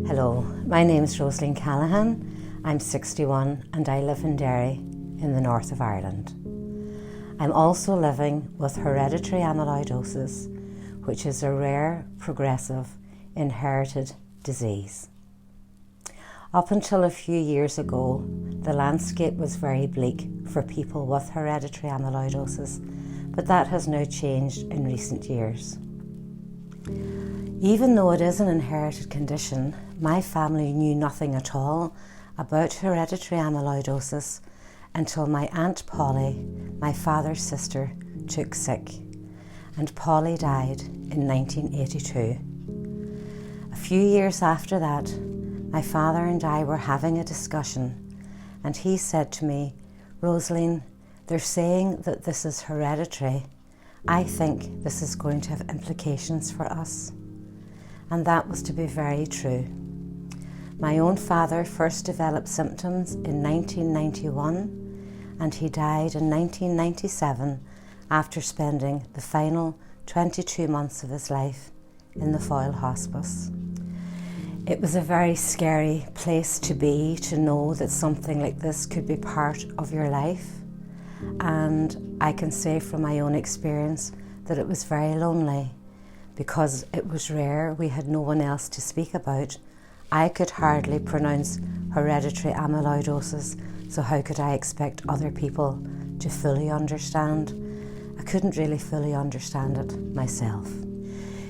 Hello, my name is Rosaleen Callahan. I'm 61 and I live in Derry in the north of Ireland. I'm also living with hereditary amyloidosis, which is a rare, progressive, inherited disease. Up until a few years ago, the landscape was very bleak for people with hereditary amyloidosis, but that has now changed in recent years. Even though it is an inherited condition, my family knew nothing at all about hereditary amyloidosis until my Aunt Polly, my father's sister, took sick, and Polly died in 1982. A few years after that, my father and I were having a discussion, and he said to me, "Rosaleen, they're saying that this is hereditary. I think this is going to have implications for us." And that was to be very true. My own father first developed symptoms in 1991, and he died in 1997 after spending the final 22 months of his life in the Foyle Hospice. It was a very scary place to be, to know that something like this could be part of your life. And I can say from my own experience that it was very lonely because it was rare. We had no one else to speak about. I could hardly pronounce hereditary amyloidosis, so how could I expect other people to fully understand? I couldn't really fully understand it myself.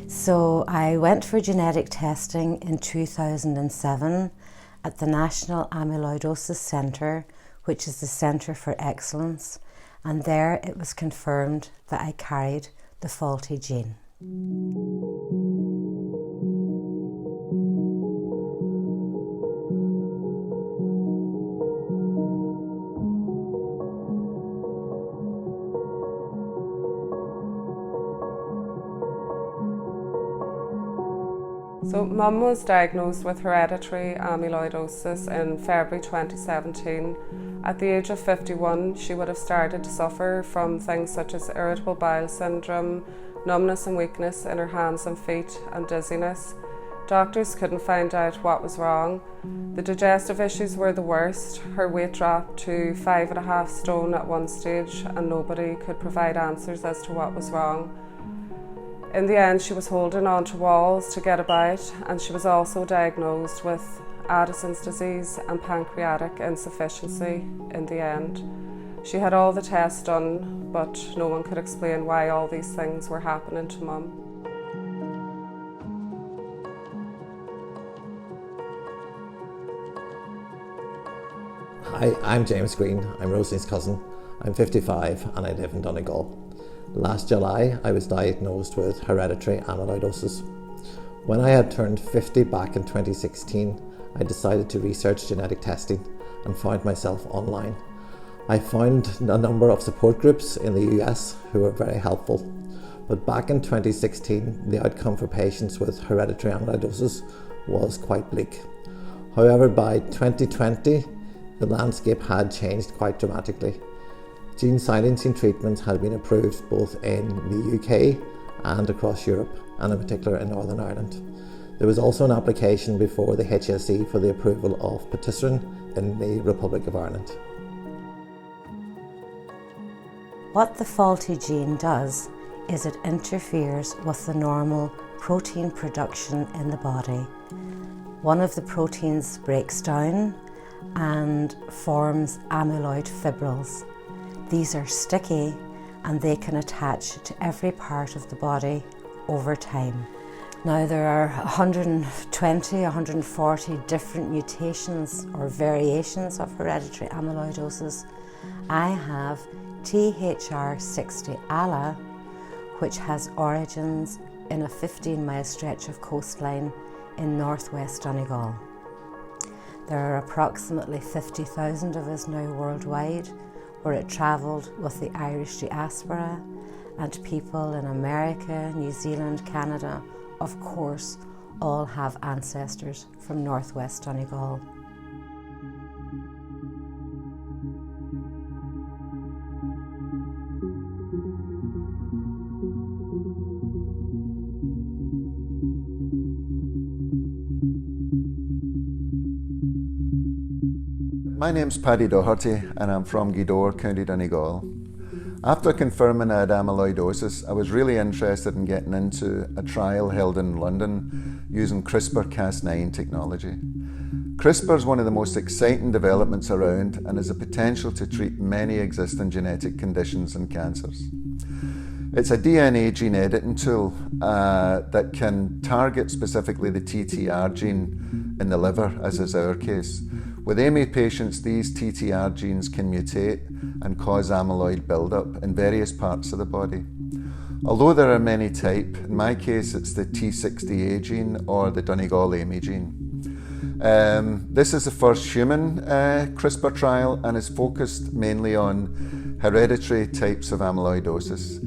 So I went for genetic testing in 2007 at the National Amyloidosis Centre, which is the Centre for Excellence, and there it was confirmed that I carried the faulty gene. So Mum was diagnosed with hereditary amyloidosis in February 2017. At the age of 51, she would have started to suffer from things such as irritable bowel syndrome, numbness and weakness in her hands and feet, and dizziness. Doctors couldn't find out what was wrong. The digestive issues were the worst. Her weight dropped to 5.5 stone at one stage, and nobody could provide answers as to what was wrong. In the end, she was holding on to walls to get about, and she was also diagnosed with Addison's disease and pancreatic insufficiency in the end. She had all the tests done, but no one could explain why all these things were happening to Mum. Hi, I'm James Green. I'm Rosaleen's cousin. I'm 55 and I live in Donegal. Last July, I was diagnosed with hereditary amyloidosis. When I had turned 50 back in 2016, I decided to research genetic testing and found myself online. I found a number of support groups in the US who were very helpful. But back in 2016, the outcome for patients with hereditary amyloidosis was quite bleak. However, by 2020, the landscape had changed quite dramatically. Gene silencing treatments had been approved both in the UK and across Europe, and in particular in Northern Ireland. There was also an application before the HSE for the approval of patisiran in the Republic of Ireland. What the faulty gene does is it interferes with the normal protein production in the body. One of the proteins breaks down and forms amyloid fibrils. These are sticky and they can attach to every part of the body over time. Now there are 120, 140 different mutations or variations of hereditary amyloidosis. I have THR60-ALA, which has origins in a 15-mile stretch of coastline in northwest Donegal. There are approximately 50,000 of us now worldwide, where it travelled with the Irish diaspora, and people in America, New Zealand, Canada, of course, all have ancestors from northwest Donegal. My name's Paddy Doherty and I'm from Gweedore, County Donegal. After confirming I had amyloidosis, I was really interested in getting into a trial held in London using CRISPR-Cas9 technology. CRISPR is one of the most exciting developments around and has the potential to treat many existing genetic conditions and cancers. It's a DNA gene editing tool that can target specifically the TTR gene in the liver, as is our case. With AMI patients, these TTR genes can mutate and cause amyloid buildup in various parts of the body. Although there are many types, in my case it's the T60A gene or the Donegal AMI gene. This is the first human CRISPR trial and is focused mainly on hereditary types of amyloidosis.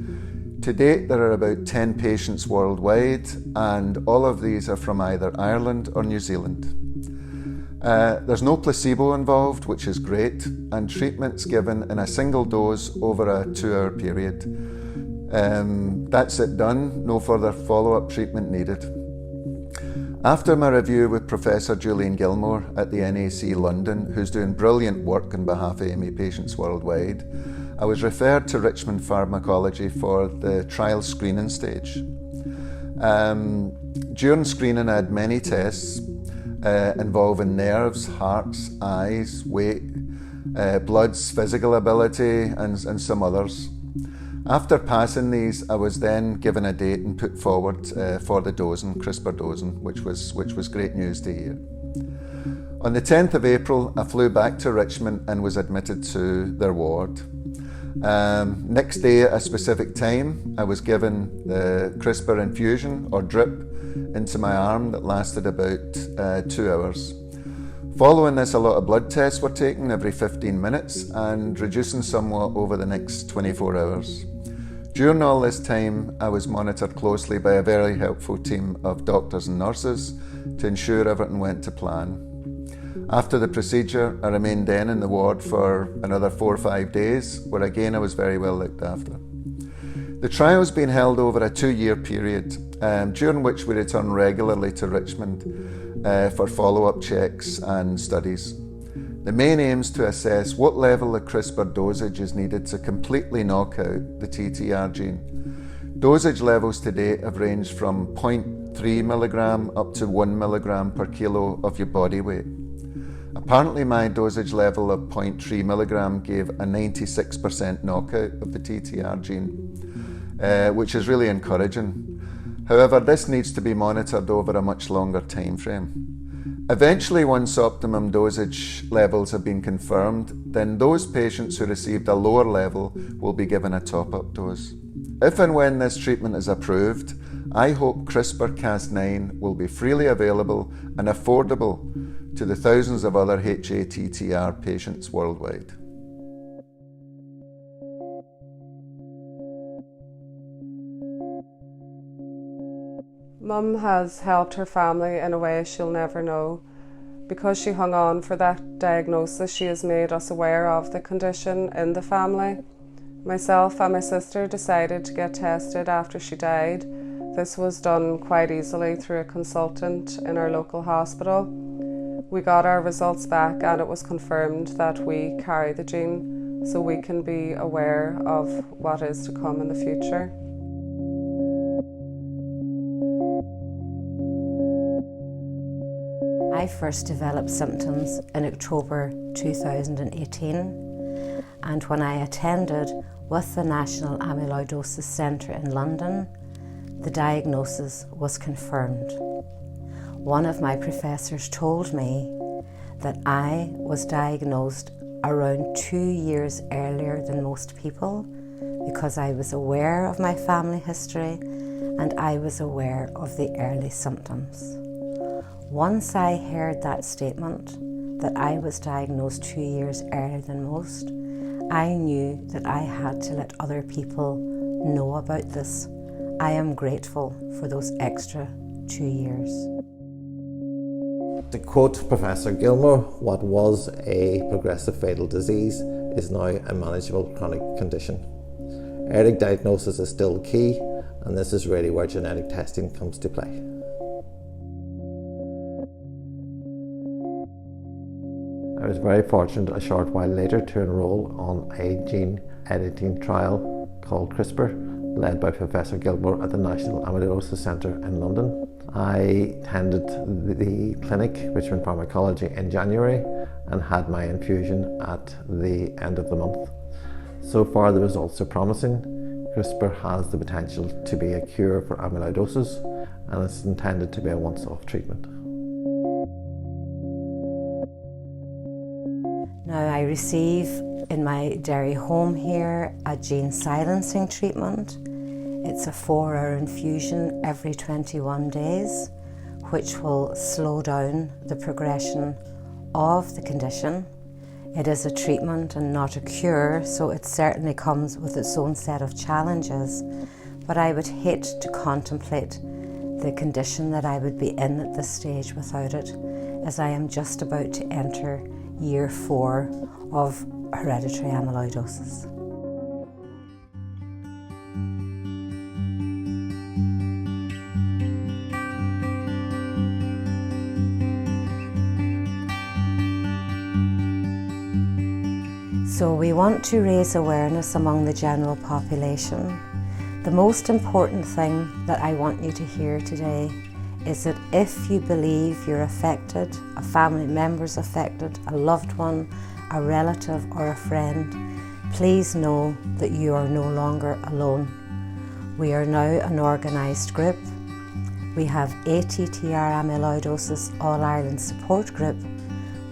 To date, there are about 10 patients worldwide, and all of these are from either Ireland or New Zealand. There's no placebo involved, which is great, and treatment's given in a single dose over a 2-hour period. That's it done, no further follow-up treatment needed. After my review with Professor Julian Gilmore at the NAC London, who's doing brilliant work on behalf of AMI patients worldwide, I was referred to Richmond Pharmacology for the trial screening stage. During screening I had many tests involving nerves, hearts, eyes, weight, bloods, physical ability and some others. After passing these, I was then given a date and put forward for the dosing, CRISPR dosing, which was great news to hear. On the 10th of April, I flew back to Richmond and was admitted to their ward. Next day at a specific time, I was given the CRISPR infusion or drip into my arm that lasted about 2 hours. Following this, a lot of blood tests were taken every 15 minutes and reducing somewhat over the next 24 hours. During all this time, I was monitored closely by a very helpful team of doctors and nurses to ensure everything went to plan. After the procedure, I remained then in the ward for another 4 or 5 days, where again I was very well looked after. The trial has been held over a 2-year period, during which we return regularly to Richmond for follow-up checks and studies. The main aim is to assess what level of CRISPR dosage is needed to completely knock out the TTR gene. Dosage levels to date have ranged from 0.3 milligram up to 1 milligram per kilo of your body weight. Apparently my dosage level of 0.3 milligram gave a 96% knockout of the TTR gene, which is really encouraging. However, this needs to be monitored over a much longer time frame. Eventually, once optimum dosage levels have been confirmed, then those patients who received a lower level will be given a top-up dose. If and when this treatment is approved, I hope CRISPR-Cas9 will be freely available and affordable to the thousands of other HATTR patients worldwide. Mum has helped her family in a way she'll never know. Because she hung on for that diagnosis, she has made us aware of the condition in the family. Myself and my sister decided to get tested after she died. This was done quite easily through a consultant in our local hospital. We got our results back and it was confirmed that we carry the gene, so we can be aware of what is to come in the future. I first developed symptoms in October 2018, and when I attended with the National Amyloidosis Centre in London, the diagnosis was confirmed. One of my professors told me that I was diagnosed around 2 years earlier than most people because I was aware of my family history and I was aware of the early symptoms. Once I heard that statement, that I was diagnosed 2 years earlier than most, I knew that I had to let other people know about this. I am grateful for those extra 2 years. To quote Professor Gilmore, what was a progressive fatal disease is now a manageable chronic condition. Early diagnosis is still key, and this is really where genetic testing comes to play. I was very fortunate a short while later to enrol on a gene editing trial called CRISPR, led by Professor Gilmore at the National Amyloidosis Centre in London. I attended the clinic, Richmond Pharmacology, in January and had my infusion at the end of the month. So far the results are promising. CRISPR has the potential to be a cure for amyloidosis, and it's intended to be a once-off treatment. Now I receive in my Derry home here a gene silencing treatment. It's a 4-hour infusion every 21 days, which will slow down the progression of the condition. It is a treatment and not a cure, so it certainly comes with its own set of challenges, but I would hate to contemplate the condition that I would be in at this stage without it, as I am just about to enter year 4 of hereditary amyloidosis. So we want to raise awareness among the general population. The most important thing that I want you to hear today is that if you believe you're affected, a family member's affected, a loved one, a relative or a friend, please know that you are no longer alone. We are now an organised group. We have ATTR Amyloidosis All Ireland Support Group.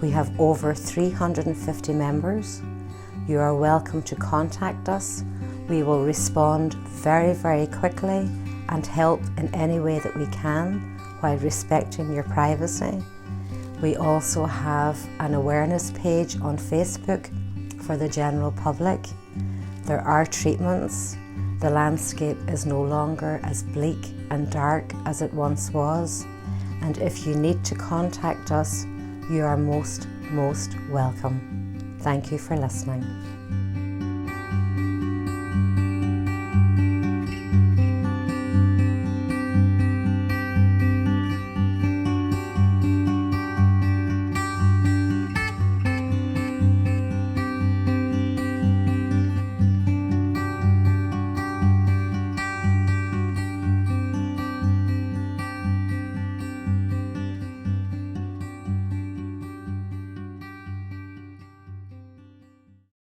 We have over 350 members. You are welcome to contact us. We will respond very, very quickly and help in any way that we can while respecting your privacy. We also have an awareness page on Facebook for the general public. There are treatments. The landscape is no longer as bleak and dark as it once was. And if you need to contact us, you are most welcome. Thank you for listening.